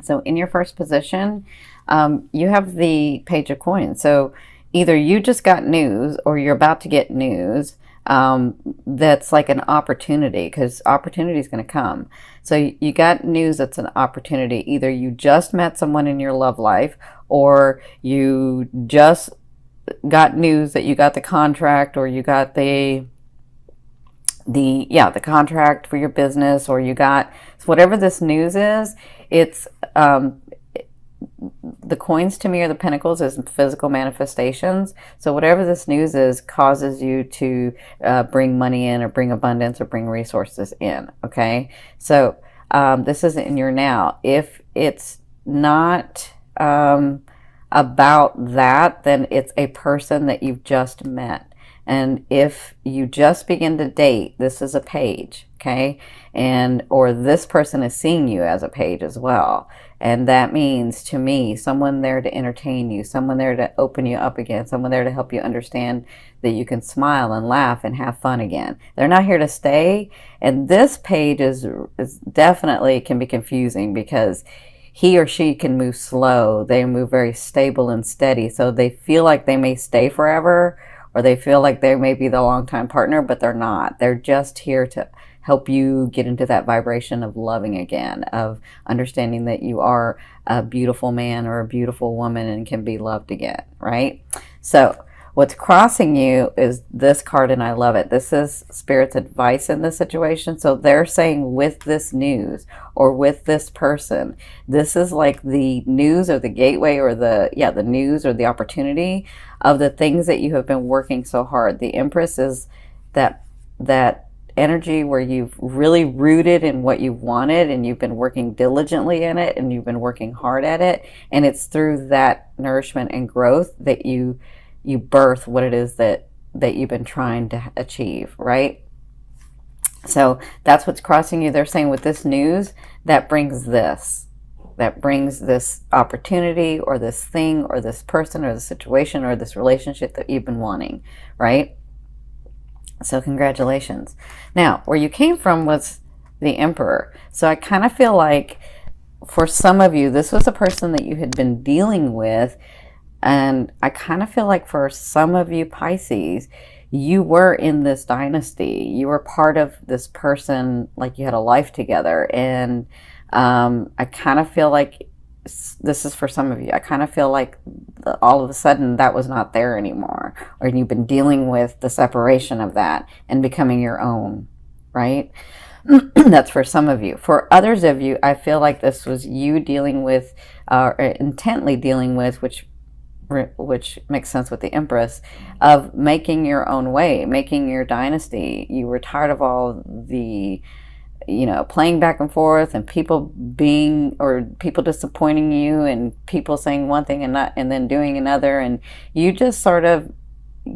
So in your first position, you have the Page of Coins. So either you just got news or you're about to get news that's like an opportunity, because opportunity is going to come. So you got news that's an opportunity. Either you just met someone in your love life, or you just got news that you got the contract, or you got the contract for your business, or you got, so whatever this news is, it's the coins to me are the pentacles as physical manifestations. So whatever this news is causes you to bring money in, or bring abundance, or bring resources in. Okay, so this is in your now. If it's not about that, then it's a person that you've just met. And if you just begin to date, this is a page, okay? And or this person is seeing you as a page as well. And that means, to me, someone there to entertain you, someone there to open you up again, someone there to help you understand that you can smile and laugh and have fun again. They're not here to stay. And this page is definitely can be confusing, because he or she can move slow. They move very stable and steady. So they feel like they may stay forever, or they feel like they may be the longtime partner, but they're not. They're just here to help you get into that vibration of loving again, of understanding that you are a beautiful man or a beautiful woman and can be loved again, right? So what's crossing you is this card, and I love it. This is Spirit's advice in this situation. So they're saying, with this news or with this person, this is like the news or the gateway, or the news or the opportunity of the things that you have been working so hard. The Empress is that energy where you've really rooted in what you wanted, and you've been working diligently in it, and you've been working hard at it, and it's through that nourishment and growth that you birth what it is that you've been trying to achieve, right? So that's what's crossing you. They're saying, with this news, that brings this opportunity, or this thing, or this person, or the situation, or this relationship that you've been wanting, right? So congratulations. Now, where you came from was the Emperor. So I kind of feel like, for some of you, this was a person that you had been dealing with. And I kind of feel like, for some of you Pisces, you were in this dynasty. You were part of this person, like you had a life together. And I kind of feel like, this is for some of you, I kind of feel like all of a sudden that was not there anymore, or you've been dealing with the separation of that and becoming your own, right? That's for some of you. For others of you, I feel like this was you dealing with, intently dealing with, which makes sense with the Empress, of making your own way, making your dynasty. You were tired of all the, playing back and forth, and people disappointing you, and people saying one thing and then doing another, and you just sort of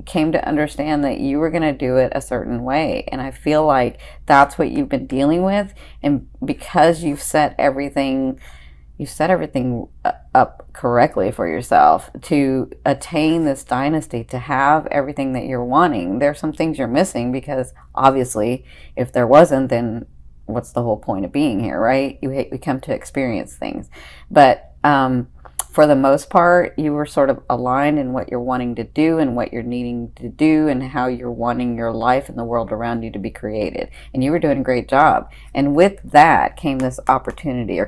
came to understand that you were going to do it a certain way. And I feel like that's what you've been dealing with. And because you've set everything up correctly for yourself to attain this dynasty, to have everything that you're wanting, there's some things you're missing, because obviously if there wasn't, then what's the whole point of being here, right? We come to experience things. But for the most part, you were sort of aligned in what you're wanting to do, and what you're needing to do, and how you're wanting your life and the world around you to be created. And you were doing a great job. And with that comes this opportunity.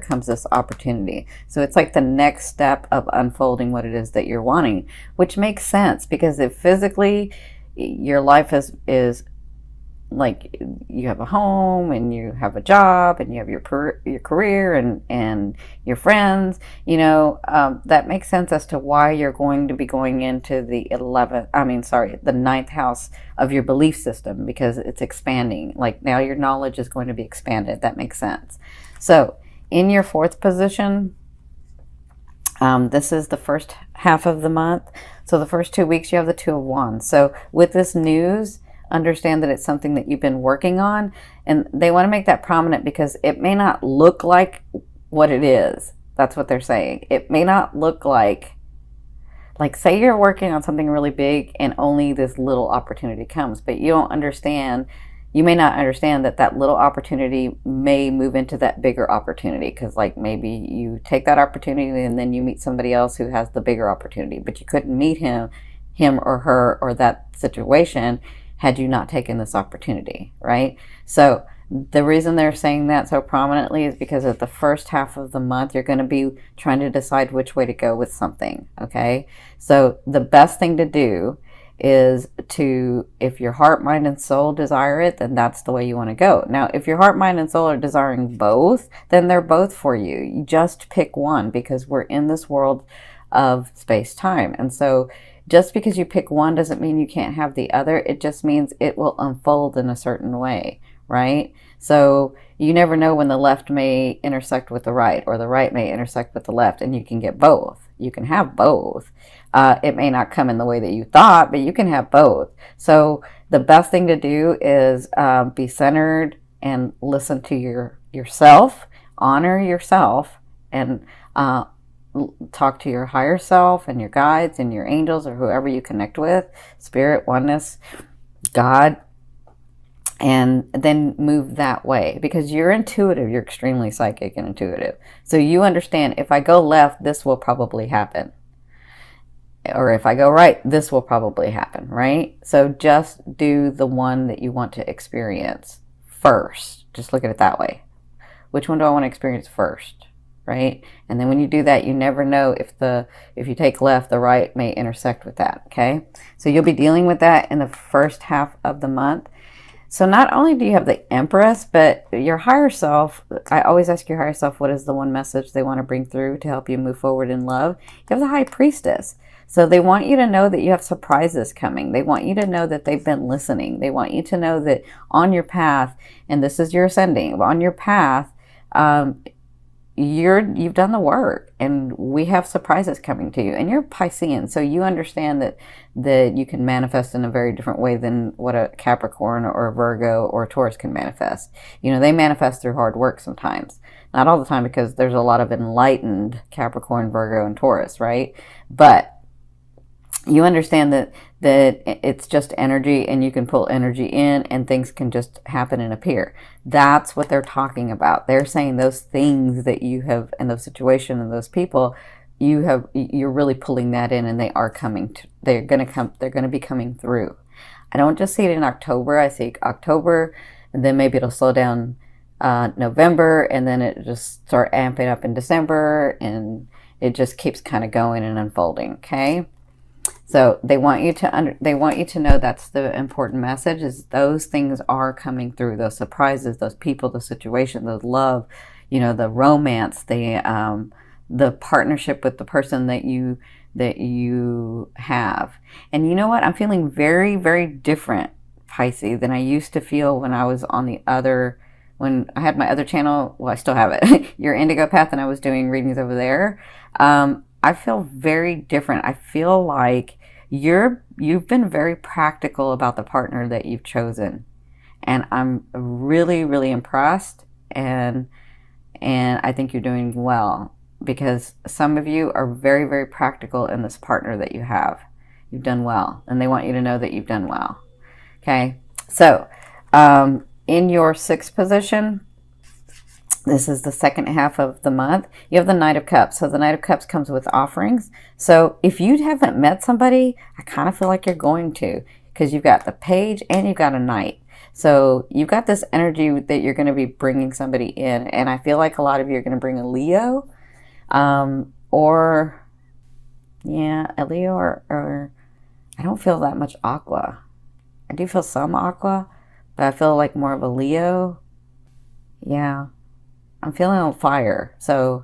So it's like the next step of unfolding what it is that you're wanting, which makes sense, because if physically your life is like, you have a home, and you have a job, and you have your career, and your friends, that makes sense as to why you're going to be going into the the ninth house of your belief system, because it's expanding. Like, now your knowledge is going to be expanded. That makes sense. So in your fourth position, this is the first half of the month. So the first 2 weeks, you have the Two of Wands. So with this news, understand that it's something that you've been working on, and they want to make that prominent, because it may not look like what it is. That's what they're saying. It may not look like say you're working on something really big and only this little opportunity comes, but you don't understand you may not understand that that little opportunity may move into that bigger opportunity, because like maybe you take that opportunity and then you meet somebody else who has the bigger opportunity, but you couldn't meet him or her or that situation had you not taken this opportunity, right? So the reason they're saying that so prominently is because at the first half of the month, you're going to be trying to decide which way to go with something, okay? So the best thing to do is to, if your heart, mind, and soul desire it, then that's the way you want to go. Now, if your heart, mind, and soul are desiring both, then they're both for you. You just pick one, because we're in this world of space-time. And so just because you pick one doesn't mean you can't have the other. It just means it will unfold in a certain way, right? So you never know when the left may intersect with the right, or the right may intersect with the left, and you can get both. You can have both. It may not come in the way that you thought, but you can have both. So the best thing to do is be centered and listen to yourself, honor yourself, and talk to your higher self and your guides and your angels or whoever you connect with, spirit, oneness, God, and then move that way, because you're intuitive. You're extremely psychic and intuitive. So you understand, if I go left, this will probably happen. Or if I go right, this will probably happen, right? So just do the one that you want to experience first. Just look at it that way. Which one do I want to experience first, right? And then when you do that, you never know if you take left, the right may intersect with that, okay? So you'll be dealing with that in the first half of the month. So not only do you have the Empress, but your higher self, I always ask your higher self, what is the one message they want to bring through to help you move forward in love? You have the High Priestess. So they want you to know that you have surprises coming. They want you to know that they've been listening. They want you to know that on your path, and this is your ascending, on your path, you've done the work, and we have surprises coming to you. And you're Piscean, so you understand that you can manifest in a very different way than what a Capricorn or a Virgo or a Taurus can manifest. You know, they manifest through hard work sometimes. Not all the time, because there's a lot of enlightened Capricorn, Virgo, and Taurus, right? But you understand that it's just energy, and you can pull energy in, and things can just happen and appear. That's what they're talking about. They're saying those things that you have, and those situations and those people, you're really pulling that in, and they are coming to, they're going to be coming through. I don't just see it in October. I see October, and then maybe it'll slow down November, and then it just start amping up in December, and it just keeps kind of going and unfolding, okay? So they want you to know that's the important message, is those things are coming through, those surprises, those people, the situation, the love, the romance, the partnership with the person that you have. And you know what? I'm feeling very, very different, Pisces, than I used to feel when I was when I had my other channel. Well, I still have it, Your Indigo Path, and I was doing readings over there. I feel very different. I feel like you've been very practical about the partner that you've chosen, and I'm really, really impressed, and I think you're doing well, because some of you are very, very practical in this partner that you have. You've done well, and they want you to know that you've done well. Okay, so in your sixth position, this is the second half of the month, you have the Knight of Cups. So the Knight of Cups comes with offerings. So if you haven't met somebody, I kind of feel like you're going to, because you've got the Page and you've got a Knight. So you've got this energy that you're going to be bringing somebody in. And I feel like a lot of you are going to bring a Leo, a Leo, or I don't feel that much Aqua. I do feel some Aqua, but I feel like more of a Leo. Yeah. I'm feeling on fire. So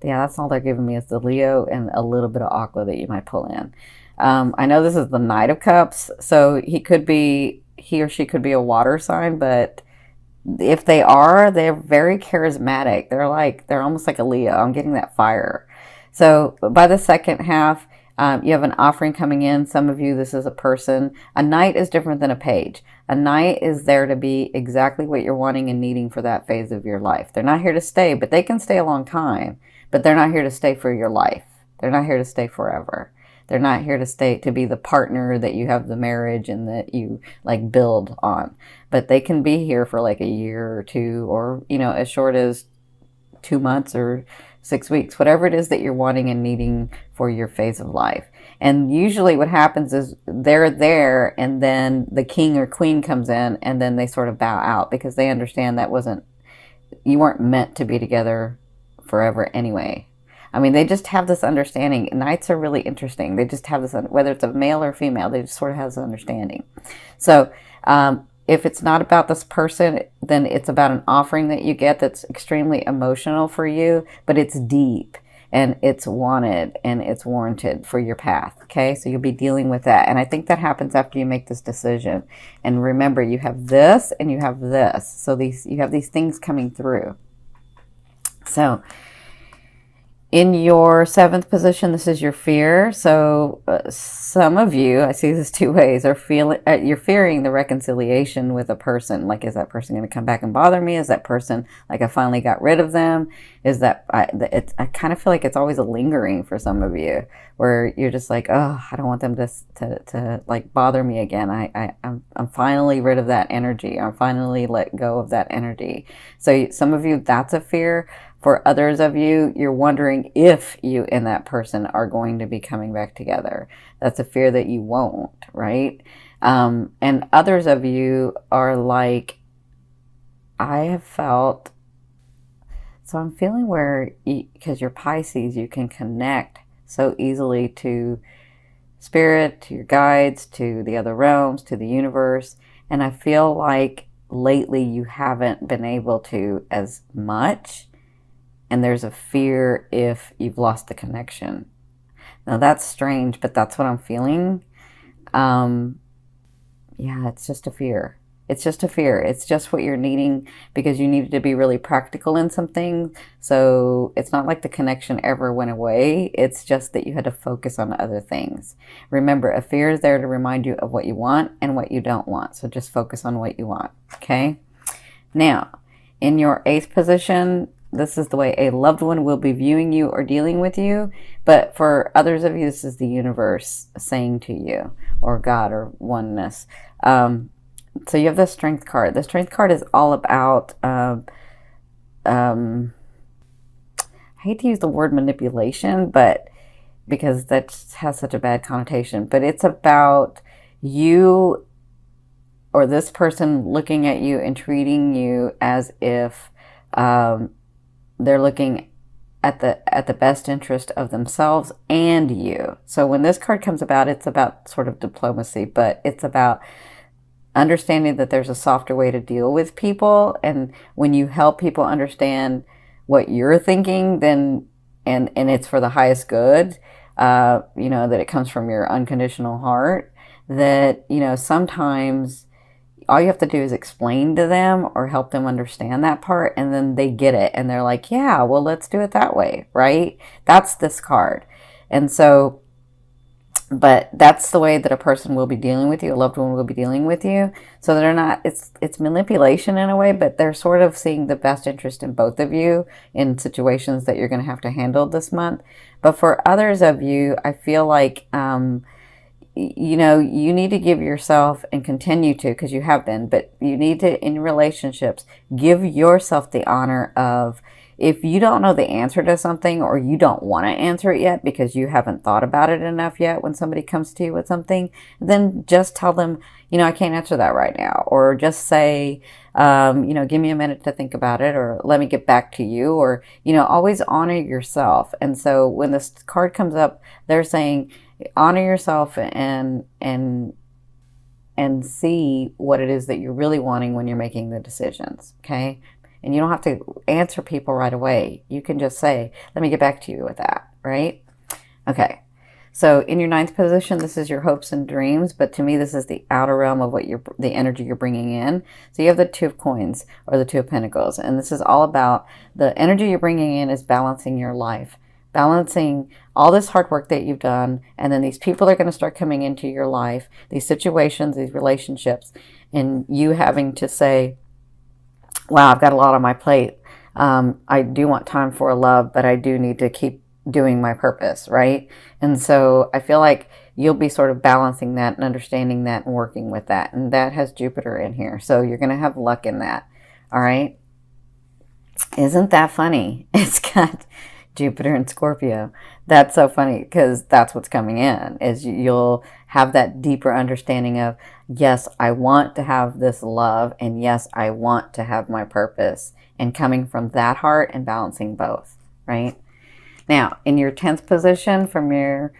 yeah, that's all they're giving me, is the Leo and a little bit of Aqua that you might pull in. I know this is the Knight of Cups, so he or she could be a water sign, but if they are, they're very charismatic. They're almost like a Leo. I'm getting that fire. So by the second half, you have an offering coming in. Some of you, this is a person. A Knight is different than a Page. A Knight is there to be exactly what you're wanting and needing for that phase of your life. They're not here to stay, but they can stay a long time. But they're not here to stay for your life. They're not here to stay forever. They're not here to stay to be the partner that you have the marriage and that you like build on. But they can be here for like a year or two, or as short as 2 months or 6 weeks, whatever it is that you're wanting and needing for your phase of life. And usually what happens is they're there and then the king or queen comes in and then they sort of bow out because they understand you weren't meant to be together forever anyway. I mean, they just have this understanding. Knights are really interesting. They just have this, whether it's a male or female, they just sort of have this understanding. So, if it's not about this person, then it's about an offering that you get that's extremely emotional for you, but it's deep and it's wanted and it's warranted for your path. Okay, so you'll be dealing with that. And I think that happens after you make this decision. And remember, you have this and you have this. So you have these things coming through. So in your seventh position, this is your fear. So some of you, I see this two ways, you're fearing the reconciliation with a person. Like, is that person going to come back and bother me? Is that person, like, I finally got rid of them? Is that, I kind of feel like it's always a lingering for some of you, where you're just like, oh, I don't want them to like bother me again. I'm finally rid of that energy. I'm finally let go of that energy. So some of you, that's a fear. For others of you, you're wondering if you and that person are going to be coming back together. That's a fear that you won't, right? And others of you are like, I have felt, so I'm feeling where, because you're Pisces, you can connect so easily to spirit, to your guides, to the other realms, to the universe. And I feel like lately you haven't been able to as much. And there's a fear if you've lost the connection. Now that's strange, but that's what I'm feeling. Yeah, it's just a fear. It's just a fear. It's just what you're needing because you needed to be really practical in some things. So it's not like the connection ever went away. It's just that you had to focus on other things. Remember, a fear is there to remind you of what you want and what you don't want. So just focus on what you want, okay? Now, in your eighth position, this is the way a loved one will be viewing you or dealing with you. But for others of you, this is the universe saying to you, or God, or oneness. So you have the Strength card. The Strength card is all about, I hate to use the word manipulation, but because that has such a bad connotation. But it's about you or this person looking at you and treating you as if they're looking at the best interest of themselves and you. So when this card comes about, it's about sort of diplomacy, but it's about understanding that there's a softer way to deal with people. And when you help people understand what you're thinking, then and it's for the highest good, that it comes from your unconditional heart, that, sometimes all you have to do is explain to them or help them understand that part, and then they get it and they're like, yeah, well, let's do it that way, right? That's this card. And so, but that's the way that a person will be dealing with you, a loved one will be dealing with you. So they're not, it's manipulation in a way, but they're sort of seeing the best interest in both of you in situations that you're going to have to handle this month. But for others of you, I feel like, you need to give yourself, and continue to, because you have been, but you need to, in relationships, give yourself the honor of, if you don't know the answer to something, or you don't want to answer it yet because you haven't thought about it enough yet, when somebody comes to you with something, then just tell them, I can't answer that right now. Or just say, give me a minute to think about it, or let me get back to you, or, always honor yourself. And so when this card comes up, they're saying, honor yourself and see what it is that you're really wanting when you're making the decisions, okay? And you don't have to answer people right away. You can just say, let me get back to you with that, right? Okay. So in your ninth position, this is your hopes and dreams, but to me, this is the outer realm of the energy you're bringing in. So you have the Two of Coins, or the Two of Pentacles, and this is all about the energy you're bringing in is balancing your life. Balancing all this hard work that you've done, and then these people are going to start coming into your life, these situations, these relationships, and you having to say, wow, I've got a lot on my plate. I do want time for love, but I do need to keep doing my purpose, right? And so I feel like you'll be sort of balancing that and understanding that and working with that. And that has Jupiter in here. So you're going to have luck in that. All right. Isn't that funny? It's got Jupiter and Scorpio. That's so funny because that's what's coming in is you'll have that deeper understanding of, yes, I want to have this love, and yes, I want to have my purpose, and coming from that heart and balancing both, right? Now, in your 10th position from your,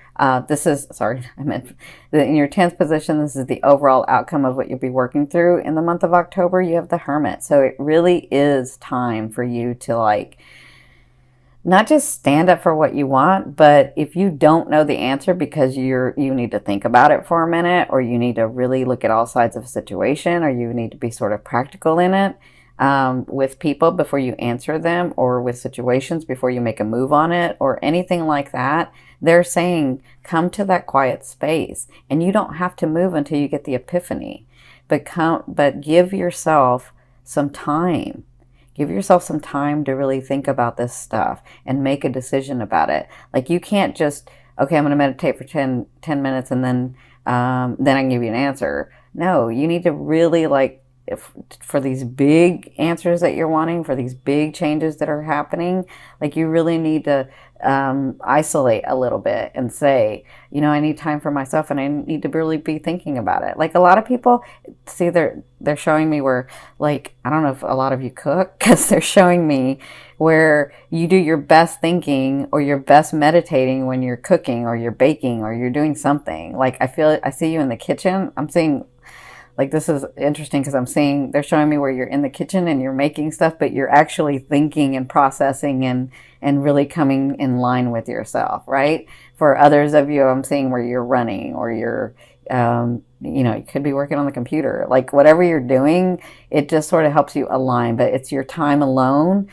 this is, sorry, I meant, in your 10th position, this is the overall outcome of what you'll be working through in the month of October. You have the Hermit. So it really is time for you to like, not just stand up for what you want, but if you don't know the answer because you need to think about it for a minute, or you need to really look at all sides of a situation, or you need to be sort of practical in it, with people before you answer them, or with situations before you make a move on it, or anything like that. They're saying come to that quiet space, and you don't have to move until you get the epiphany, but give yourself some time. Give yourself some time to really think about this stuff and make a decision about it. Like, you can't just, okay, I'm going to meditate for 10 minutes and then I can give you an answer. No, you need to really, like, for these big answers that you're wanting, for these big changes that are happening, like, you really need to isolate a little bit and say, you know, I need time for myself and I need to really be thinking about it. Like, a lot of people, see, they're showing me where, like, I don't know if a lot of you cook, because they're showing me where you do your best thinking or your best meditating when you're cooking or you're baking or you're doing something. Like, I see you in the kitchen. I'm seeing, like, this is interesting because I'm seeing, they're showing me where you're in the kitchen and you're making stuff, but you're actually thinking and processing and really coming in line with yourself, right? For others of you, I'm seeing where you're running, or you're, you know, you could be working on the computer. Like, whatever you're doing, it just sort of helps you align, but it's your time alone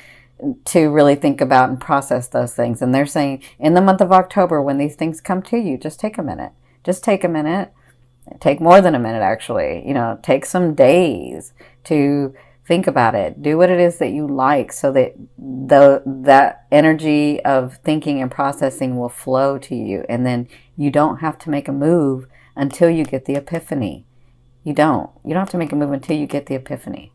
to really think about and process those things. And they're saying in the month of October, when these things come to you, just take a minute. Just take a minute. Take more than a minute, actually. You know, take some days to think about it. Do what it is that you like, so that that energy of thinking and processing will flow to you. And then you don't have to make a move until you get the epiphany. You don't have to make a move until you get the epiphany.